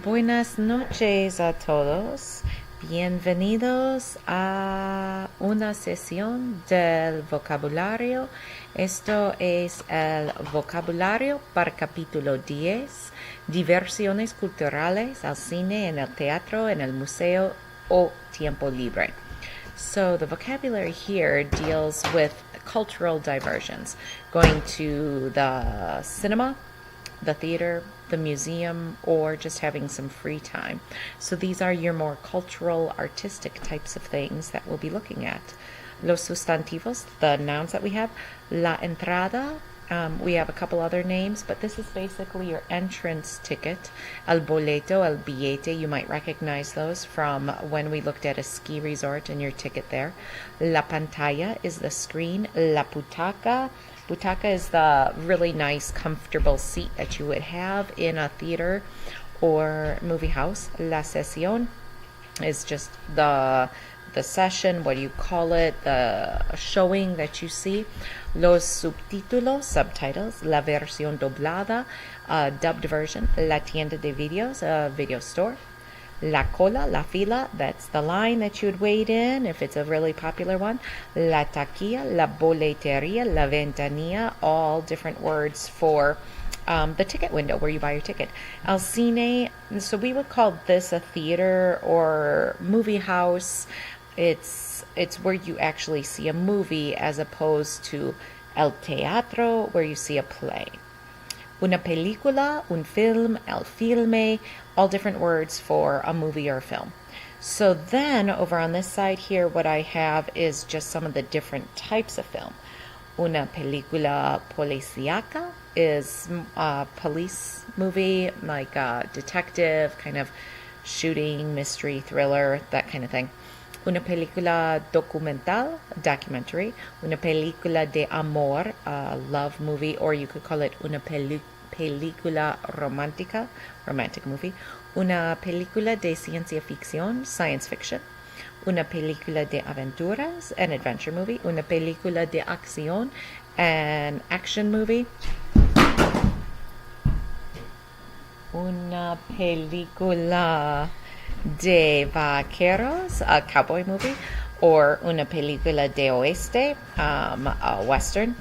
Buenas noches a todos. Bienvenidos a una sesión del vocabulario. Esto es el vocabulario para capítulo 10. Diversiones culturales al cine, en el teatro, en el museo o tiempo libre. So the vocabulary here deals with cultural diversions, going to the cinema, the theater, the museum, or just having some free time. So these are your more cultural, artistic types of things that we'll be looking at. Los sustantivos, the nouns that we have. La entrada, we have a couple other names, but this is basically your entrance ticket. El boleto, el billete, you might recognize those from when we looked at a ski resort and your ticket there. La pantalla is the screen. La butaca, butaca is the really nice, comfortable seat that you would have in a theater or movie house. La sesión is just the session, what do you call it, the showing that you see. Los subtítulos, subtitles. La versión doblada, dubbed version. La tienda de videos, a video store. La cola, la fila, that's the line that you would wait in if it's a really popular one. La taquilla, la boleteria, la ventanilla, all different words for the ticket window where you buy your ticket. El cine, so we would call this a theater or movie house. It's where you actually see a movie as opposed to el teatro where you see a play. Una película, un film, el filme, all different words for a movie or a film. So then over on this side here, what I have is just some of the different types of film. Una película policíaca is a police movie, like a detective, kind of shooting, mystery, thriller, that kind of thing. Una película documental, documentary. Una película de amor, a love movie, or you could call it una película romántica, romantic movie. Una película de ciencia ficción, science fiction. Una película de aventuras, an adventure movie. Una película de acción, an action movie. Una película de vaqueros, a cowboy movie, or una película de oeste, a western,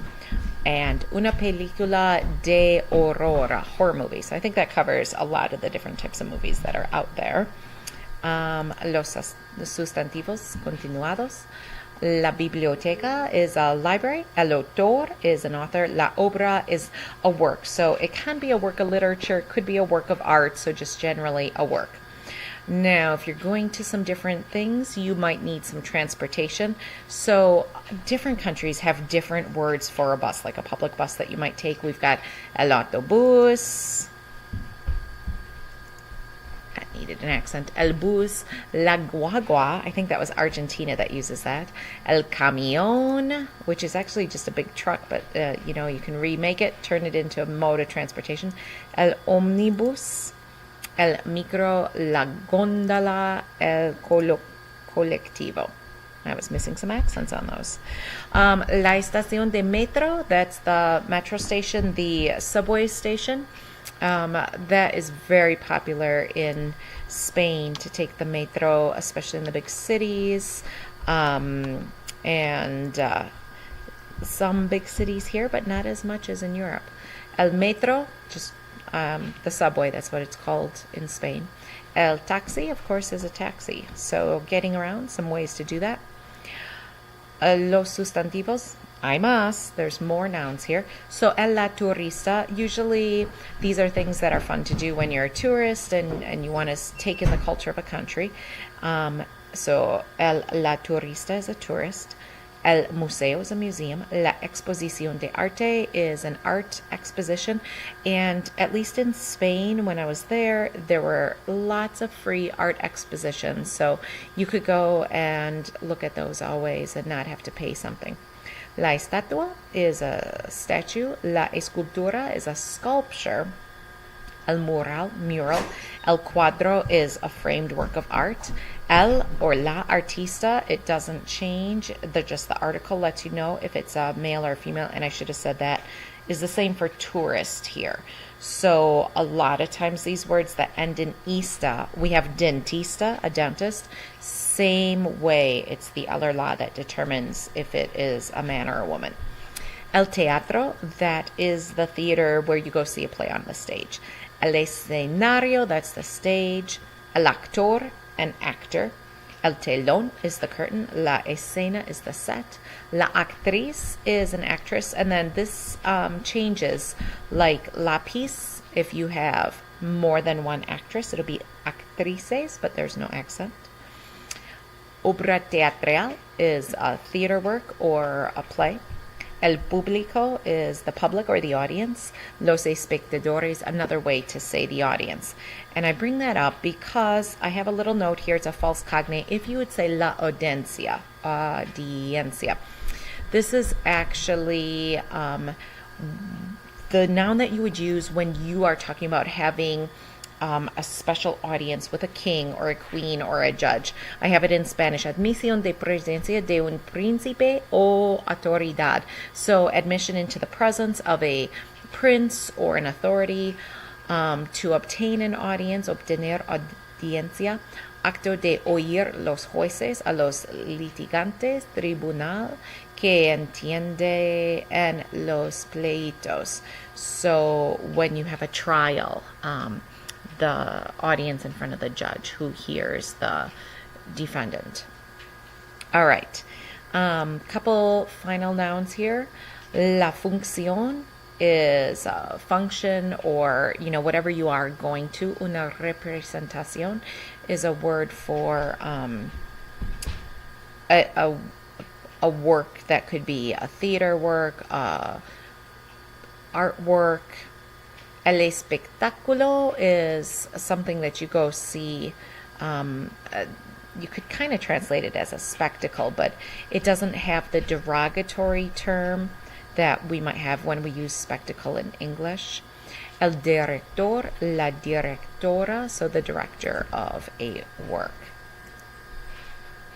and una película de horror, a horror movie. So I think that covers a lot of the different types of movies that are out there. Los sustantivos continuados. La biblioteca is a library. El autor is an author. La obra is a work. So it can be a work of literature, it could be a work of art, so just generally a work. Now, if you're going to some different things, you might need some transportation. So different countries have different words for a bus, like a public bus that you might take. We've got el autobús. That needed an accent. El bus, la guagua. I think that was Argentina that uses that. El camión, which is actually just a big truck, but you can remake it, turn it into a mode of transportation. El omnibus. El micro, la gondola, el colectivo. I was missing some accents on those. La estación de metro, that's the metro station, the subway station. That is very popular in Spain to take the metro, especially in the big cities. And some big cities here, but not as much as in Europe. El metro, just the subway, that's what it's called in Spain. El taxi, of course, is a taxi. So getting around, some ways to do that. Los sustantivos, hay más. There's more nouns here. So el la turista, usually these are things that are fun to do when you're a tourist and you want to take in the culture of a country. So el la turista is a tourist. El museo is a museum. La exposición de arte is an art exposition. And at least in Spain, when I was there were lots of free art expositions. So you could go and look at those always and not have to pay something. La estatua is a statue. La escultura is a sculpture. El mural, El cuadro is a framed work of art. El or la artista, it doesn't change. Just the article lets you know if it's a male or female, and I should have said that is the same for tourist here. So a lot of times these words that end in ista, we have dentista, a dentist. Same way, it's the other law that determines if it is a man or a woman. El teatro, that is the theater where you go see a play on the stage. El escenario, that's the stage. El actor, an actor. El telón is the curtain. La escena is the set. La actriz is an actress. And then this changes, like lapis, if you have more than one actress, it'll be actrices, but there's no accent. Obra teatral is a theater work or a play. El público is the public or the audience. Los espectadores, another way to say the audience. And I bring that up because I have a little note here. It's a false cognate. If you would say la audiencia, this is actually the noun that you would use when you are talking about having a special audience with a king or a queen or a judge. I have it in Spanish. Admisión de presencia de un príncipe o autoridad. So admission into the presence of a prince or an authority, to obtain an audience, obtener audiencia. Acto de oír los jueces a los litigantes, tribunal que entiende en los pleitos. So when you have a trial, the audience in front of the judge who hears the defendant. All right. Couple final nouns here. La función is a function, or, whatever you are going to. Una representación is a word for a work that could be a theater work, artwork. El espectáculo is something that you go see. You could kind of translate it as a spectacle, but it doesn't have the derogatory term that we might have when we use spectacle in English. El director, la directora, so the director of a work.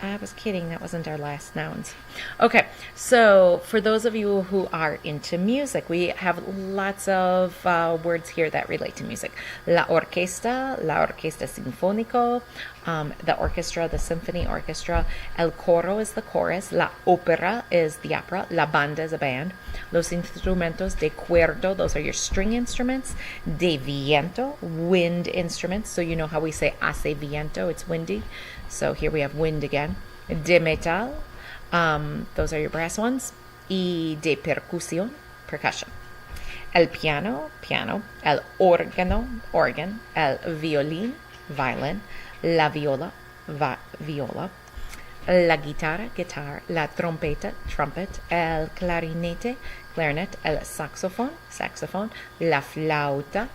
I was kidding, that wasn't our last nouns. Okay, so for those of you who are into music, we have lots of words here that relate to music. La orquesta sinfónico, the orchestra, the symphony orchestra. El coro is the chorus. La ópera is the opera. La banda is a band. Los instrumentos de cuerdo, those are your string instruments. De viento, wind instruments. So you know how we say hace viento, it's windy. So here we have wind again. De metal, those are your brass ones. Y de percusión, percussion. El piano, piano. El órgano, organ. El violín, violin. La viola, viola. La guitarra, guitar. La trompeta, trumpet. El clarinete, clarinet. El saxophone, saxophone. La flauta,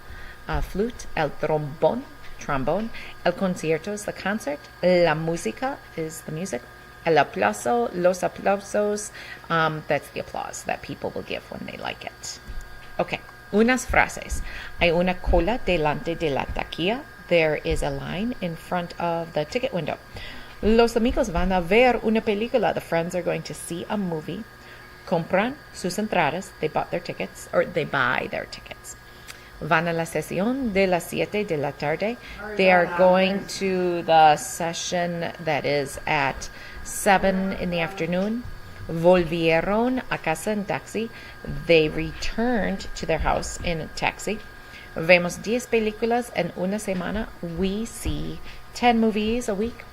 flute. El trombón, trombone. El concierto is the concert. La música is the music. El aplauso, los aplausos, that's the applause that people will give when they like it. Okay, unas frases. Hay una cola delante de la taquilla. There is a line in front of the ticket window. Los amigos van a ver una película. The friends are going to see a movie. Compran sus entradas. They bought their tickets, or they buy their tickets. Van a la sesión de las 7 de la tarde. They are going to the session that is at 7 in the afternoon. Volvieron a casa en taxi. They returned to their house in a taxi. Vemos 10 películas en una semana. We see 10 movies a week.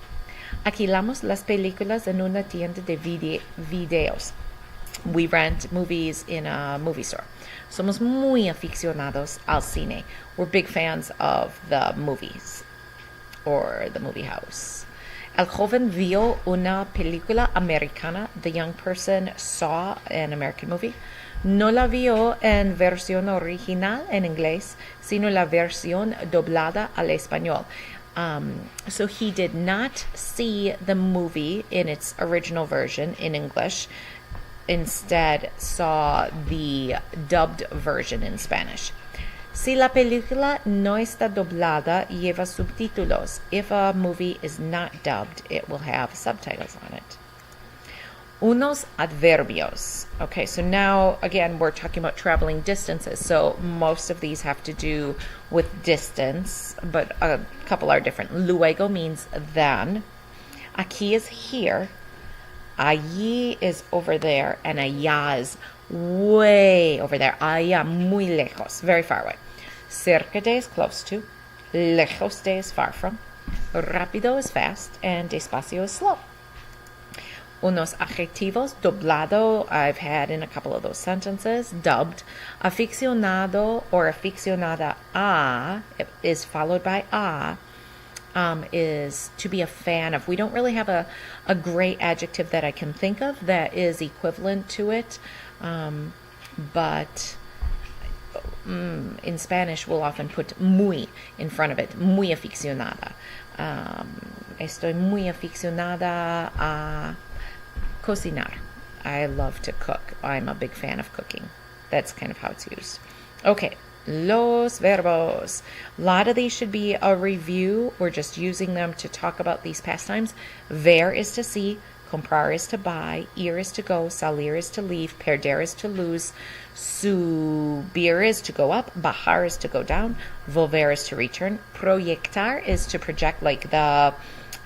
Alquilamos las películas en una tienda de videos. We rent movies in a movie store. Somos muy aficionados al cine. We're big fans of the movies or the movie house. El joven vio una película americana. The young person saw an American movie. No la vio en versión original en inglés, sino la versión doblada al español. So he did not see the movie in its original version in English. Instead saw the dubbed version in Spanish. Si la película no está doblada, lleva subtítulos. If a movie is not dubbed, it will have subtitles on it. Unos adverbios. Okay, so now again we're talking about traveling distances. So most of these have to do with distance, but a couple are different. Luego means then. Aquí is here. Allí is over there, and allá is way over there. Allá, muy lejos, very far away. Cerca de is close to. Lejos de is far from. Rápido is fast, and despacio is slow. Unos adjetivos, doblado, I've had in a couple of those sentences, dubbed. Aficionado or aficionada a is followed by a. Is to be a fan of. We don't really have a great adjective that I can think of that is equivalent to it, but in Spanish we'll often put muy in front of it. Muy aficionada. Estoy muy aficionada a cocinar. I love to cook. I'm a big fan of cooking. That's kind of how it's used. Okay. Los verbos. A lot of these should be a review. We're just using them to talk about these pastimes. Ver is to see. Comprar is to buy. Ir is to go. Salir is to leave. Perder is to lose. Subir is to go up. Bajar is to go down. Volver is to return. Proyectar is to project, like the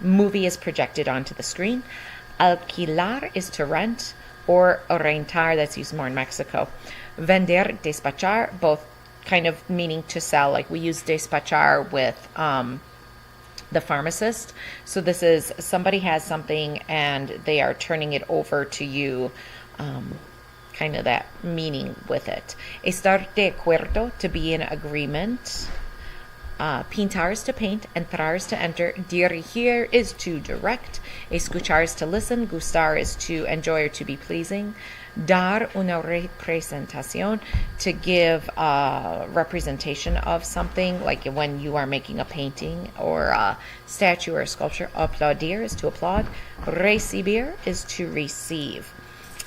movie is projected onto the screen. Alquilar is to rent, or rentar, that's used more in Mexico. Vender, despachar, both kind of meaning to sell. Like we use despachar with the pharmacist. So this is somebody has something and they are turning it over to you, kind of that meaning with it. Estar de acuerdo, to be in agreement. Pintar is to paint. Entrar is to enter. Dirigir is to direct. Escuchar is to listen. Gustar is to enjoy or to be pleasing. Dar una representación, to give a representation of something, like when you are making a painting or a statue or a sculpture. Aplaudir is to applaud. Recibir is to receive.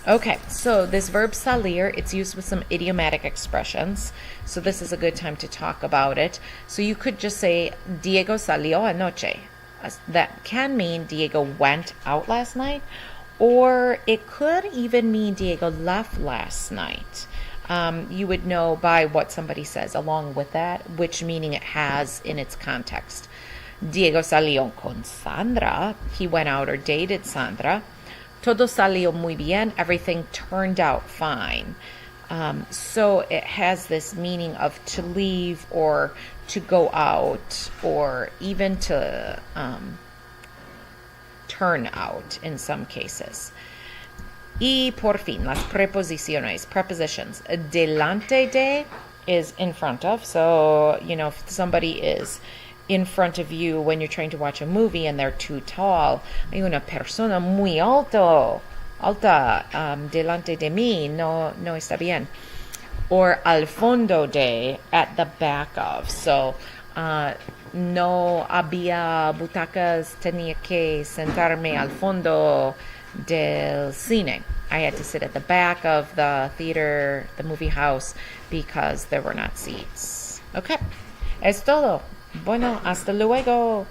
Okay, so this verb salir, it's used with some idiomatic expressions. So this is a good time to talk about it. So you could just say, Diego salió anoche. That can mean Diego went out last night, or it could even mean Diego left last night. You would know by what somebody says along with that, which meaning it has in its context. Diego salió con Sandra. He went out or dated Sandra. Todo salió muy bien. Everything turned out fine. So it has this meaning of to leave or to go out or even to turn out in some cases. Y por fin, las preposiciones, prepositions. Delante de is in front of. So, if somebody is in front of you when you're trying to watch a movie and they're too tall, hay una persona muy alta delante de mí, no está bien. Or al fondo de, at the back of. So, no había butacas, tenía que sentarme al fondo del cine. I had to sit at the back of the theater, the movie house, because there were not seats. Okay, es todo. Bueno, hasta luego.